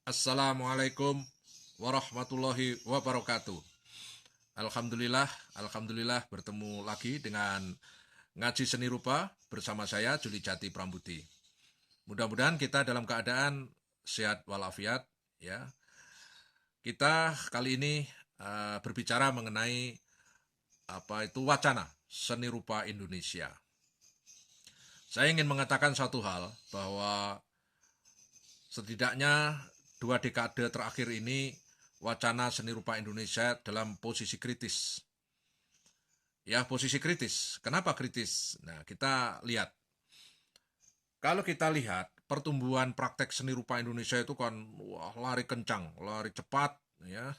Assalamualaikum warahmatullahi wabarakatuh. Alhamdulillah bertemu lagi dengan ngaji seni rupa bersama saya Juli Jati Prambuti. Mudah-mudahan kita dalam keadaan sehat walafiat ya. Kita kali ini berbicara mengenai apa itu wacana seni rupa Indonesia. Saya ingin mengatakan satu hal bahwa setidaknya 2 dekade terakhir ini wacana seni rupa Indonesia dalam posisi kritis. Ya, posisi kritis. Kenapa kritis? Nah, kita lihat. Kalau kita lihat pertumbuhan praktek seni rupa Indonesia itu kan lari kencang, lari cepat ya.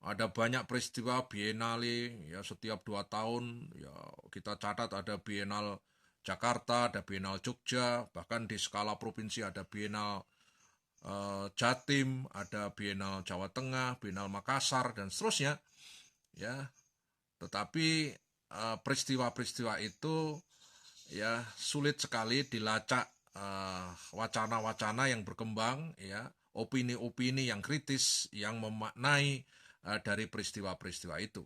Ada banyak peristiwa biennale ya, setiap 2 tahun ya kita catat ada biennal Jakarta, ada biennal Jogja, bahkan di skala provinsi ada biennal Jatim, ada Biennale Jawa Tengah, Biennale Makassar, dan seterusnya. Ya, tetapi peristiwa-peristiwa itu ya sulit sekali dilacak wacana-wacana yang berkembang, ya, opini-opini yang kritis yang memaknai dari peristiwa-peristiwa itu.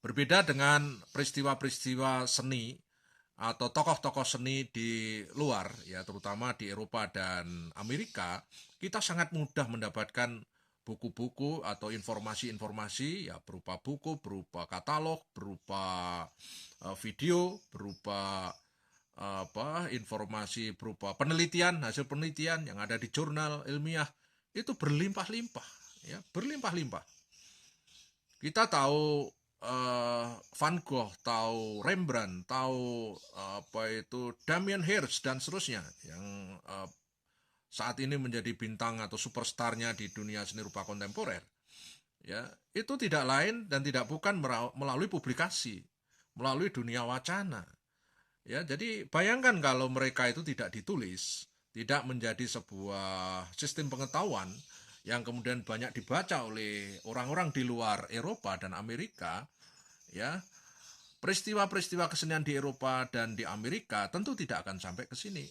Berbeda dengan peristiwa-peristiwa seni atau tokoh-tokoh seni di luar, ya terutama di Eropa dan Amerika, kita sangat mudah mendapatkan buku-buku atau informasi-informasi ya berupa buku, berupa katalog, berupa video, berupa informasi berupa penelitian, hasil penelitian yang ada di jurnal ilmiah itu berlimpah-limpah, ya berlimpah-limpah. Kita tahu Van Gogh, tahu Rembrandt, tahu Damien Hirst dan seterusnya yang saat ini menjadi bintang atau superstarnya di dunia seni rupa kontemporer. Ya, itu tidak lain dan tidak bukan melalui publikasi, melalui dunia wacana. Ya, jadi bayangkan kalau mereka itu tidak ditulis, tidak menjadi sebuah sistem pengetahuan yang kemudian banyak dibaca oleh orang-orang di luar Eropa dan Amerika, ya, peristiwa-peristiwa kesenian di Eropa dan di Amerika tentu tidak akan sampai ke sini.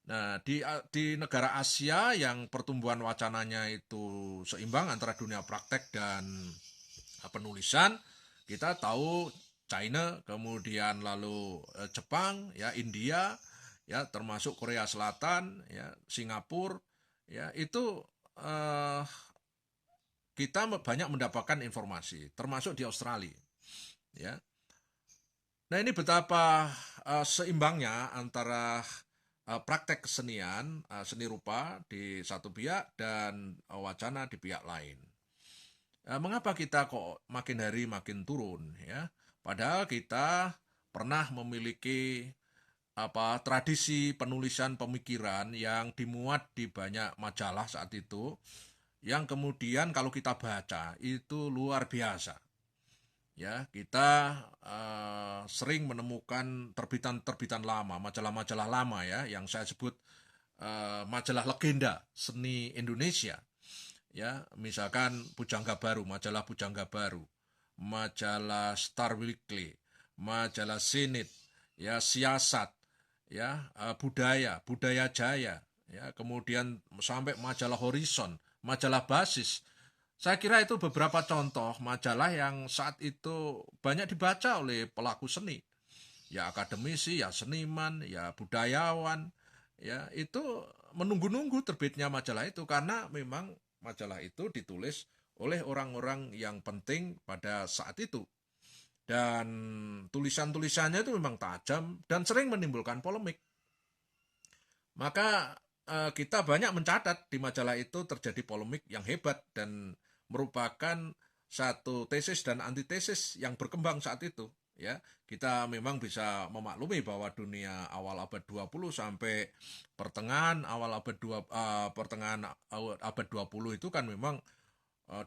Nah, di negara Asia yang pertumbuhan wacananya itu seimbang antara dunia praktek dan penulisan, kita tahu China, kemudian lalu Jepang, ya India, ya termasuk Korea Selatan, ya Singapura, ya itu kita banyak mendapatkan informasi, termasuk di Australia. Ya. Nah ini betapa seimbangnya antara praktek kesenian, seni rupa di satu pihak dan wacana di pihak lain. Mengapa kita kok makin hari makin turun ya? Padahal kita pernah memiliki tradisi penulisan pemikiran yang dimuat di banyak majalah saat itu, yang kemudian kalau kita baca itu luar biasa. Ya, kita sering menemukan terbitan-terbitan lama, majalah-majalah lama ya, yang saya sebut majalah legenda seni Indonesia. Ya, misalkan Pujangga Baru, majalah Pujangga Baru, majalah Star Weekly, majalah Sinit, ya Siasat, ya Budaya Jaya, ya kemudian sampai majalah Horizon, majalah Basis. Saya kira itu beberapa contoh majalah yang saat itu banyak dibaca oleh pelaku seni. Ya akademisi, ya seniman, ya budayawan, ya itu menunggu-nunggu terbitnya majalah itu karena memang majalah itu ditulis oleh orang-orang yang penting pada saat itu. Dan tulisan-tulisannya itu memang tajam dan sering menimbulkan polemik. Maka kita banyak mencatat di majalah itu terjadi polemik yang hebat dan merupakan satu tesis dan antitesis yang berkembang saat itu. Ya, kita memang bisa memaklumi bahwa dunia awal abad 20 sampai pertengahan abad 20 itu kan memang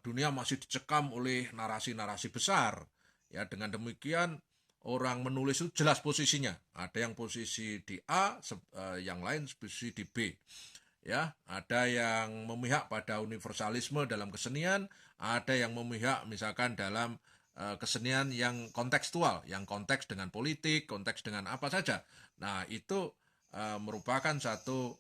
dunia masih dicekam oleh narasi-narasi besar. Ya, dengan demikian orang menulis itu jelas posisinya. Ada yang posisi di A, yang lain posisi di B. Ya, ada yang memihak pada universalisme dalam kesenian, ada yang memihak misalkan dalam kesenian yang kontekstual, yang konteks dengan politik, konteks dengan apa saja. Nah, itu merupakan satu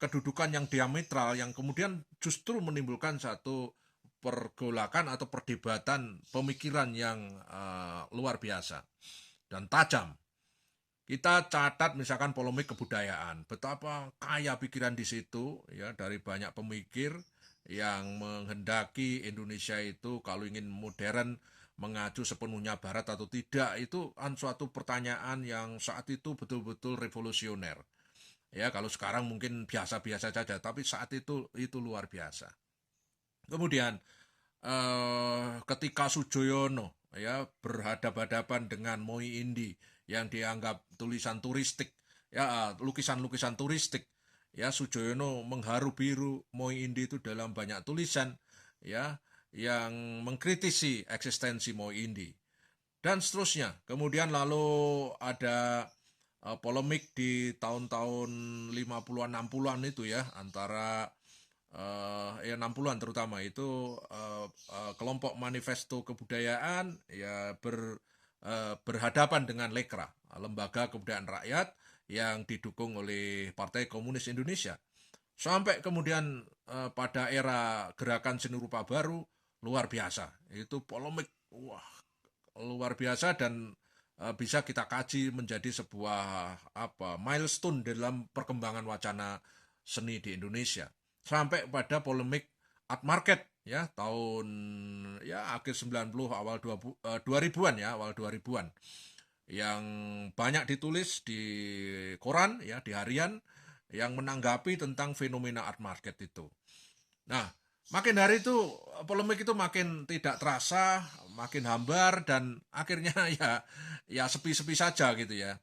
kedudukan yang diametral yang kemudian justru menimbulkan satu pergolakan atau perdebatan pemikiran yang luar biasa dan tajam. Kita catat misalkan polemik kebudayaan, betapa kaya pikiran di situ ya dari banyak pemikir yang menghendaki Indonesia itu kalau ingin modern mengacu sepenuhnya barat atau tidak, itu suatu pertanyaan yang saat itu betul-betul revolusioner. Ya, kalau sekarang mungkin biasa-biasa saja, tapi saat itu luar biasa. Kemudian ketika Sujoyono ya berhadapan-hadapan dengan Moi Indi yang dianggap tulisan turistik, ya lukisan-lukisan turistik, ya Sujoyono mengharu biru Moi Indi itu dalam banyak tulisan ya yang mengkritisi eksistensi Moi Indi dan seterusnya. Kemudian lalu ada polemik di tahun-tahun 50-an 60-an itu ya antara ya 60-an terutama itu kelompok manifesto kebudayaan ya berhadapan dengan Lekra, lembaga kebudayaan rakyat yang didukung oleh Partai Komunis Indonesia. Sampai kemudian pada era gerakan seni rupa baru luar biasa. Itu polemik wah luar biasa dan bisa kita kaji menjadi sebuah milestone dalam perkembangan wacana seni di Indonesia sampai pada polemik art market ya tahun ya akhir 90 awal 2000-an ya awal 2000-an yang banyak ditulis di koran ya di harian yang menanggapi tentang fenomena art market itu. Nah, makin hari itu polemik itu makin tidak terasa, makin hambar dan akhirnya ya sepi-sepi saja gitu ya.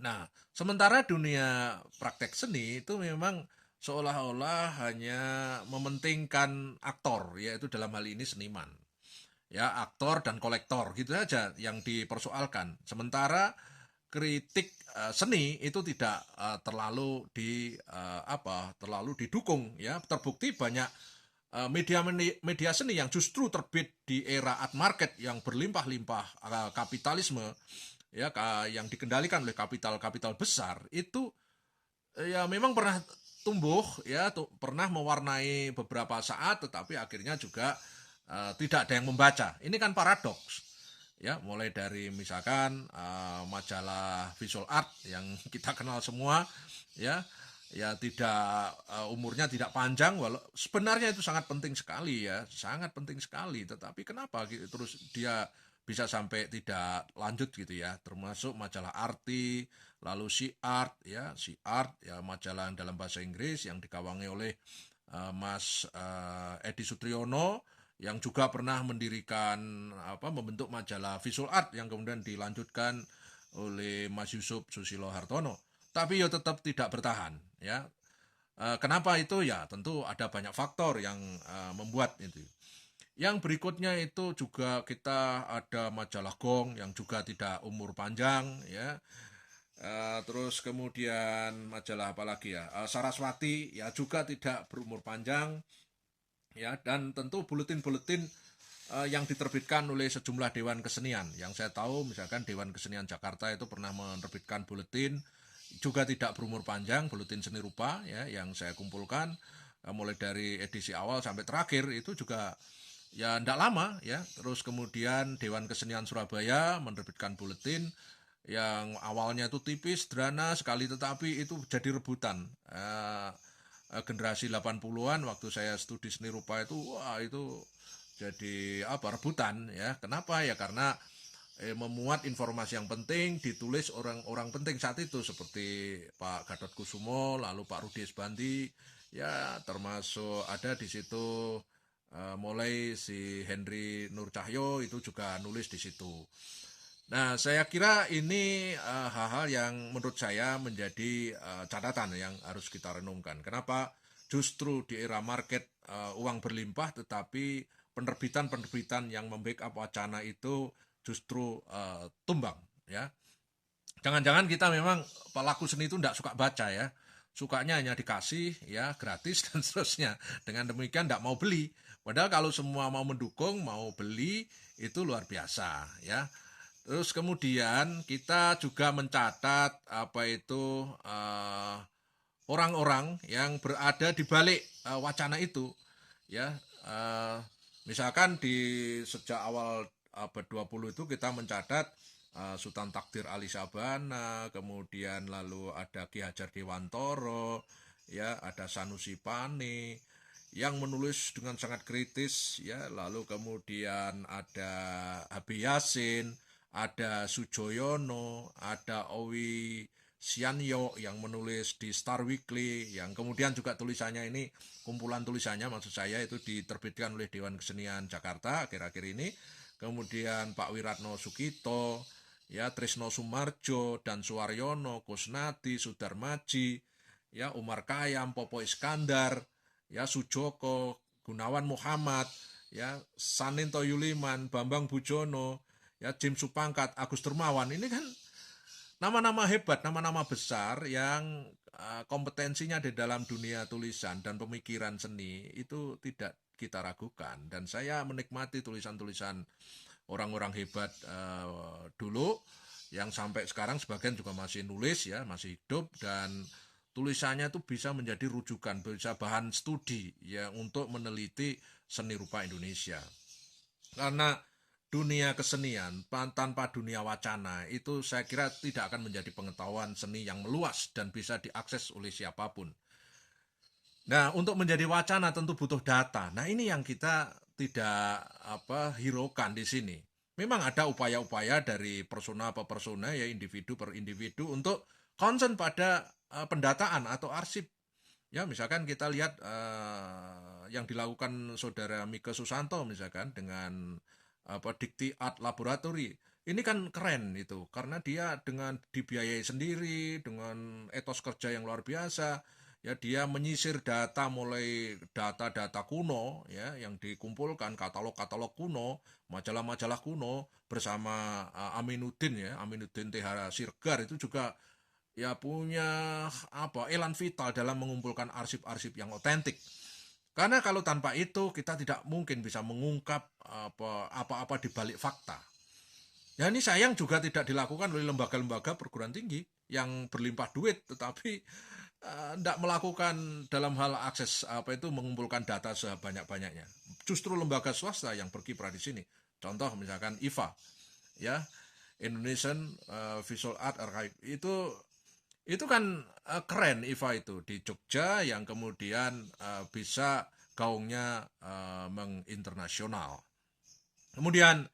Nah, sementara dunia praktek seni itu memang seolah-olah hanya mementingkan aktor, yaitu dalam hal ini seniman. Ya, aktor dan kolektor gitu saja yang dipersoalkan. Sementara kritik seni itu tidak terlalu didukung ya. Terbukti banyak media seni yang justru terbit di era art market yang berlimpah-limpah kapitalisme ya yang dikendalikan oleh kapital-kapital besar itu ya memang pernah tumbuh ya pernah mewarnai beberapa saat tetapi akhirnya juga tidak ada yang membaca. Ini kan paradoks ya mulai dari misalkan majalah visual art yang kita kenal semua ya ya tidak umurnya tidak panjang walau sebenarnya itu sangat penting sekali ya sangat penting sekali tetapi kenapa gitu terus dia bisa sampai tidak lanjut gitu ya termasuk majalah Arti lalu si art ya majalah dalam bahasa Inggris yang dikawangi oleh Mas Edi Sutriyono yang juga pernah mendirikan membentuk majalah visual art yang kemudian dilanjutkan oleh Mas Yusuf Susilo Hartono tapi ya tetap tidak bertahan ya. Kenapa itu ya tentu ada banyak faktor yang membuat itu. Yang berikutnya itu juga kita ada majalah Gong yang juga tidak umur panjang ya. Terus kemudian majalah apa lagi ya Saraswati ya juga tidak berumur panjang ya dan tentu buletin-buletin yang diterbitkan oleh sejumlah dewan kesenian yang saya tahu misalkan Dewan Kesenian Jakarta itu pernah menerbitkan buletin juga tidak berumur panjang buletin seni rupa ya yang saya kumpulkan mulai dari edisi awal sampai terakhir itu juga ya tidak lama ya terus kemudian Dewan Kesenian Surabaya menerbitkan buletin yang awalnya itu tipis sederhana sekali tetapi itu jadi rebutan generasi 80-an waktu saya studi seni rupa itu wah itu jadi rebutan ya kenapa ya karena memuat informasi yang penting ditulis orang-orang penting saat itu seperti Pak Gatot Kusumo lalu Pak Rudi Esbandi ya termasuk ada di situ mulai si Henry Nur Cahyo itu juga nulis di situ. Nah saya kira ini hal-hal yang menurut saya menjadi catatan yang harus kita renungkan. Kenapa justru di era market uang berlimpah tetapi penerbitan-penerbitan yang membackup wacana itu justru tumbang ya. Jangan-jangan kita memang pelaku seni itu tidak suka baca ya. Sukanya hanya dikasih ya gratis dan seterusnya. Dengan demikian tidak mau beli. Padahal kalau semua mau mendukung, mau beli itu luar biasa ya. Terus kemudian kita juga mencatat apa itu orang-orang yang berada di balik wacana itu, ya. Misalkan sejak awal abad 20 itu kita mencatat Sultan Takdir Ali Sabana, kemudian lalu ada Ki Hajar Dewantoro, ya, ada Sanusi Pane yang menulis dengan sangat kritis, ya, lalu kemudian ada Habib Yasin, ada Sujoyono, ada Owi Sianyo yang menulis di Star Weekly, yang kemudian juga tulisannya ini, kumpulan tulisannya maksud saya itu diterbitkan oleh Dewan Kesenian Jakarta akhir-akhir ini. Kemudian Pak Wiratno Sukito, ya, Trisno Sumarjo, Dan Suwaryono, Kusnadi, Sudarmaji, ya, Umar Khayyam, Popo Iskandar, ya, Sujoko, Gunawan Muhammad, ya, Saninto Yuliman, Bambang Bujono, ya, Jim Supangkat, Agus Dermawan. Ini kan nama-nama hebat, nama-nama besar yang kompetensinya di dalam dunia tulisan dan pemikiran seni itu tidak kita ragukan. Dan saya menikmati tulisan-tulisan orang-orang hebat dulu yang sampai sekarang sebagian juga masih nulis, ya, masih hidup, dan tulisannya itu bisa menjadi rujukan, bisa bahan studi, ya, untuk meneliti seni rupa Indonesia. Karena dunia kesenian tanpa dunia wacana itu saya kira tidak akan menjadi pengetahuan seni yang meluas dan bisa diakses oleh siapapun. Nah, untuk menjadi wacana tentu butuh data. Nah, ini yang kita tidak hiraukan di sini. Memang ada upaya-upaya dari persona per persona, ya, individu per individu untuk concern pada pendataan atau arsip. Ya, misalkan kita lihat yang dilakukan saudara Mika Susanto misalkan dengan Dikti Art Laboratory. Ini kan keren itu, karena dia dengan dibiayai sendiri, dengan etos kerja yang luar biasa, ya, dia menyisir data, mulai data-data kuno, ya, yang dikumpulkan, katalog-katalog kuno, majalah-majalah kuno bersama Aminuddin, ya, Aminuddin TH Sirgar itu juga, ya, punya elan vital dalam mengumpulkan arsip-arsip yang otentik. Karena kalau tanpa itu kita tidak mungkin bisa mengungkap apa-apa di balik fakta. Ya, ini sayang juga tidak dilakukan oleh lembaga-lembaga perguruan tinggi yang berlimpah duit, tetapi tidak melakukan dalam hal akses mengumpulkan data sebanyak-banyaknya. Justru lembaga swasta yang berkiprah di sini. Contoh misalkan IVA, ya, Indonesian Visual Art Archive, itu kan keren IVA itu di Jogja, yang kemudian bisa gaungnya menginternasional. Kemudian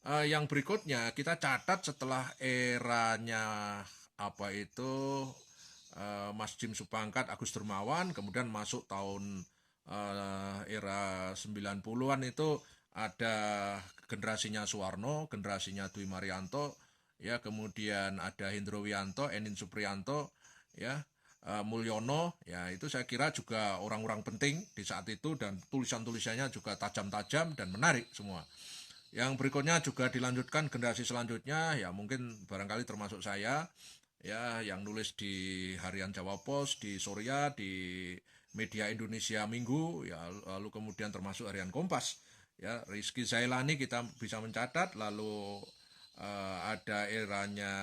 yang berikutnya kita catat setelah eranya Mas Jim Supangkat, Agus Dermawan, kemudian masuk tahun era 90-an itu ada generasinya Suwarno, generasinya Dwi Marianto, ya, kemudian ada Hendro Wianto, Enin Supriyanto, ya, Mulyono, ya, itu saya kira juga orang-orang penting di saat itu, dan tulisan-tulisannya juga tajam-tajam dan menarik semua. Yang berikutnya juga dilanjutkan generasi selanjutnya, ya, mungkin barangkali termasuk saya, ya, yang nulis di Harian Jawa Pos, di Surya, di Media Indonesia Minggu, ya, lalu kemudian termasuk Harian Kompas, ya, Rizky Zailani kita bisa mencatat, lalu ada eranya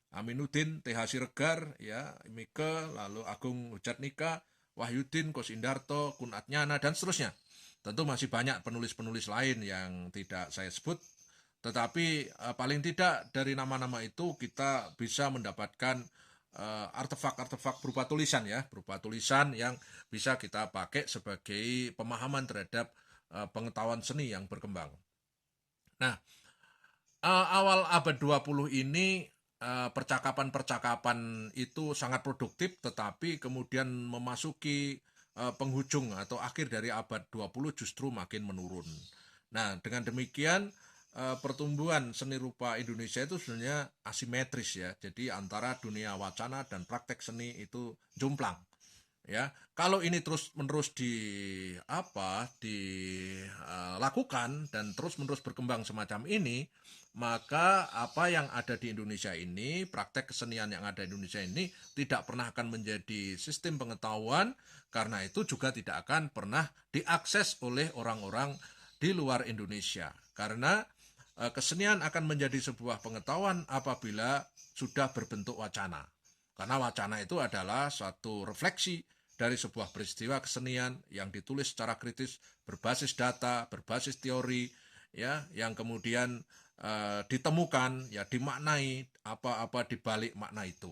Aminuddin TH Sirgar, ya, Mika, lalu Agung Hujatnika, Wahyudin, Kos Indarto, Kun Atnyana, dan seterusnya. Tentu masih banyak penulis-penulis lain yang tidak saya sebut, tetapi paling tidak dari nama-nama itu kita bisa mendapatkan artefak-artefak berupa tulisan, ya, berupa tulisan yang bisa kita pakai sebagai pemahaman terhadap pengetahuan seni yang berkembang. Nah, awal abad 20 ini percakapan-percakapan itu sangat produktif, tetapi kemudian memasuki penghujung atau akhir dari abad 20 justru makin menurun. Nah, dengan demikian pertumbuhan seni rupa Indonesia itu sebenarnya asimetris, ya. Jadi antara dunia wacana dan praktek seni itu jomplang. Ya, kalau ini terus-menerus dilakukan dan terus-menerus berkembang semacam ini, maka apa yang ada di Indonesia ini, praktek kesenian yang ada di Indonesia ini tidak pernah akan menjadi sistem pengetahuan, karena itu juga tidak akan pernah diakses oleh orang-orang di luar Indonesia. Karena kesenian akan menjadi sebuah pengetahuan apabila sudah berbentuk wacana. Karena wacana itu adalah satu refleksi dari sebuah peristiwa kesenian yang ditulis secara kritis, berbasis data, berbasis teori, ya, yang kemudian ditemukan, ya, dimaknai apa-apa di balik makna itu,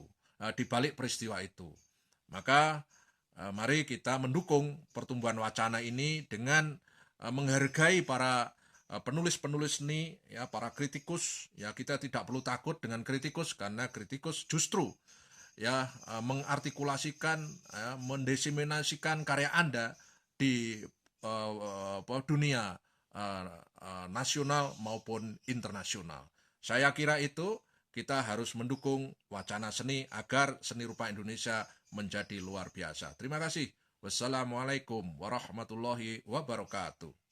di balik peristiwa itu. Maka mari kita mendukung pertumbuhan wacana ini dengan menghargai para penulis-penulis seni, ya, para kritikus. Ya, kita tidak perlu takut dengan kritikus, karena kritikus justru, ya, mengartikulasikan, ya, mendiseminasikan karya Anda di dunia nasional maupun internasional. Saya kira itu kita harus mendukung wacana seni agar seni rupa Indonesia menjadi luar biasa. Terima kasih. Wassalamualaikum warahmatullahi wabarakatuh.